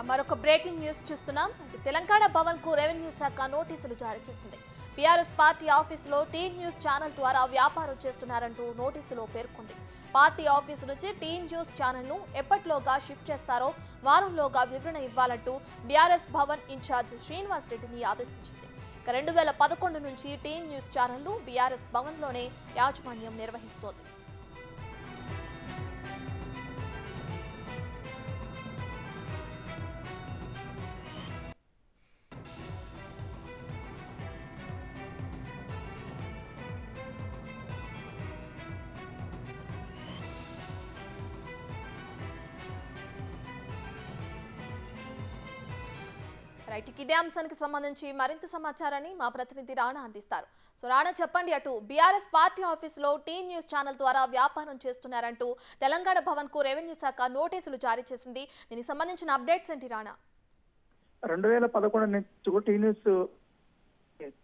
మరొక breaking news చూస్తున్నాం. తెలంగాణ భవన్ కు రెవెన్యూ శాఖ నోటీసులు జారీ చేసింది. బీఆర్ఎస్ పార్టీ ఆఫీసులో టీ న్యూస్ ఛానల్ ద్వారా వ్యాపారం చేస్తున్నారంటూ నోటీసులో పేర్కొంది. పార్టీ ఆఫీసు నుంచి టీ న్యూస్ ఛానల్ ను ఎప్పటిలోగా షిఫ్ట్ చేస్తారో వారంలోగా వివరణ ఇవ్వాలంటూ బీఆర్ఎస్ భవన్ ఇన్ఛార్జ్ శ్రీనివాస్ రెడ్డిని ఆదేశించింది. 2011 నుంచి టీ న్యూస్ ఛానల్ ను బీఆర్ఎస్ భవన్ లోనే యాజమాన్యం నిర్వహిస్తోంది. రైట్, ఇదే అంశానికి సంబంధించి మరింత సమాచారాన్ని మా ప్రతినిధి రాణా అందిస్తారు. సో రాణా, చెప్పండి, అటు బీఆర్ఎస్ పార్టీ ఆఫీసులో టీ న్యూస్ ఛానల్ ద్వారా వ్యాపారం చేస్తున్నారంటూ తెలంగాణ భవన్ కు రెవెన్యూ శాఖ నోటీసులు జారీ చేసింది. దీనికి సంబంధించిన అప్డేట్స్ ఏంటి రాణా? 2011 నుంచి టీ న్యూస్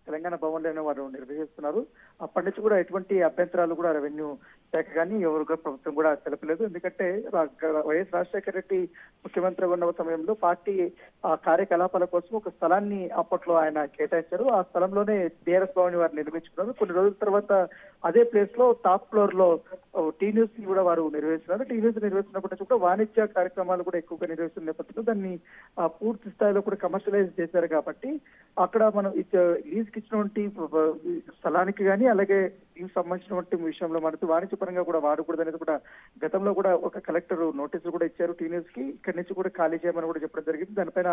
తెలంగాణ భవన్ లోనే వారు నిర్వహిస్తున్నారు. అప్పటి నుంచి కూడా ఎటువంటి అభ్యంతరాలు కూడా రెవెన్యూ శాఖ కానీ ఎవరు ప్రభుత్వం కూడా తెలపలేదు. ఎందుకంటే వైఎస్ రాజశేఖర రెడ్డి ముఖ్యమంత్రిగా ఉన్న సమయంలో పార్టీ కార్యకలాపాల కోసం ఒక స్థలాన్ని అప్పట్లో ఆయన కేటాయించారు. ఆ స్థలంలోనే బీఆర్ఎస్ భవన్ వారు నిర్మించుకున్నారు. కొన్ని రోజుల తర్వాత అదే ప్లేస్ లో టాప్ ఫ్లోర్ లో టీ న్యూస్ ని కూడా వారు నిర్వహిస్తున్నారు. టీ న్యూస్ నిర్వహిస్తున్నప్పటి నుంచి కూడా వాణిజ్య కార్యక్రమాలు కూడా ఎక్కువగా నిర్వహిస్తున్న నేపథ్యంలో దాన్ని పూర్తి స్థాయిలో కూడా కమర్షియలైజ్ చేశారు. కాబట్టి అక్కడ మనం లీజ్కి ఇచ్చినటువంటి స్థలానికి కానీ అలాగే దీనికి సంబంధించినటువంటి విషయంలో మనకు వాణిజ్యపరంగా కూడా వాడకూడదు అనేది కూడా గతంలో కూడా ఒక కలెక్టర్ నోటీసులు కూడా ఇచ్చారు టీ న్యూస్ కి. ఇక్కడి నుంచి కూడా ఖాళీ చేయమని కూడా చెప్పడం జరిగింది. దానిపైన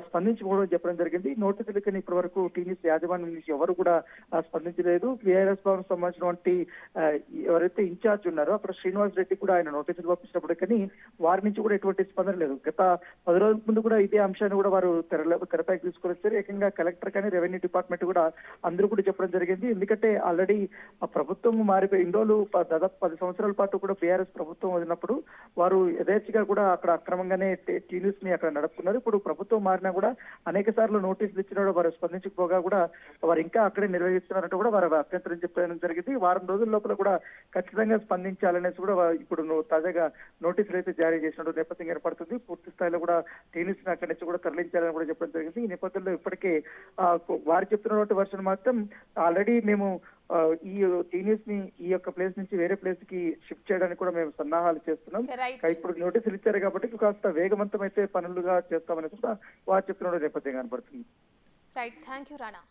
స్పందించి కూడా చెప్పడం జరిగింది. నోటీసులు కానీ ఇప్పటి వరకు టీ న్యూస్ యాజమాన్యం నుంచి ఎవరు కూడా స్పందించలేదు. బీఆర్ఎస్ భవన్ సంబంధించినటువంటి ఎవరైతే ఇన్ఛార్జ్ ఉన్నారో అప్పుడు శ్రీనివాస్ రెడ్డి కూడా ఆయన నోటీసులు పంపించినప్పుడు కానీ వారి నుంచి కూడా ఎటువంటి స్పందన లేదు. గత 10 రోజుల ముందు కూడా ఇదే అంశాన్ని కూడా వారు తెరపైకి తీసుకొని వచ్చారు. ఏకంగా కలెక్టర్ కానీ రెవెన్యూ డిపార్ట్మెంట్ కూడా అందరూ కూడా చెప్పడం జరిగింది. ఎందుకంటే ఆల్రెడీ ఆ ప్రభుత్వం మారిపోయి ఇన్ని రోజులు దాదాపు 10 సంవత్సరాల పాటు కూడా బీఆర్ఎస్ ప్రభుత్వం వదిలినప్పుడు వారు యథేచ్ఛగా కూడా అక్కడ అక్రమంగానే టీ న్యూస్ ని అక్కడ నడుపుకున్నారు. ఇప్పుడు ప్రభుత్వం మారినా కూడా అనేక సార్లు నోటీసులు ఇచ్చినా కూడా వారు స్పందించకపోగా కూడా వారు ఇంకా అక్కడే నిర్వహిస్తున్నారంటూ కూడా వారు అభ్యంతరం చెప్పడం జరిగింది. వారం రోజుల లోపల కూడా ఖచ్చితంగా స్పందించాలనేసి కూడా ఇప్పుడు తాజాగా నోటీసులు అయితే జారీ చేసినట్టు నేపథ్యం ఏర్పడుతుంది. పూర్తి స్థాయిలో కూడా టీ న్యూస్ ని అక్కడి నుంచి కూడా తరలించాలని కూడా చెప్పడం జరిగింది. ఈ నేపథ్యంలో ఇప్పటికే వారు చెప్తున్నటువంటి వర్షన్ మాత్రం ఆల్రెడీ మేము ఈ టీ న్యూస్ ని ఈ యొక్క ప్లేస్ నుంచి వేరే ప్లేస్ కి షిఫ్ట్ చేయడానికి కూడా మేము సన్నాహాలు చేస్తున్నాం. ఇప్పుడు నోటీసులు ఇచ్చారు కాబట్టి కాస్త వేగవంతం అయితే పనులుగా చేస్తామనేది కూడా వారు చెప్తున్న నేపథ్యం కనబడుతుంది. Right, thank you Rana.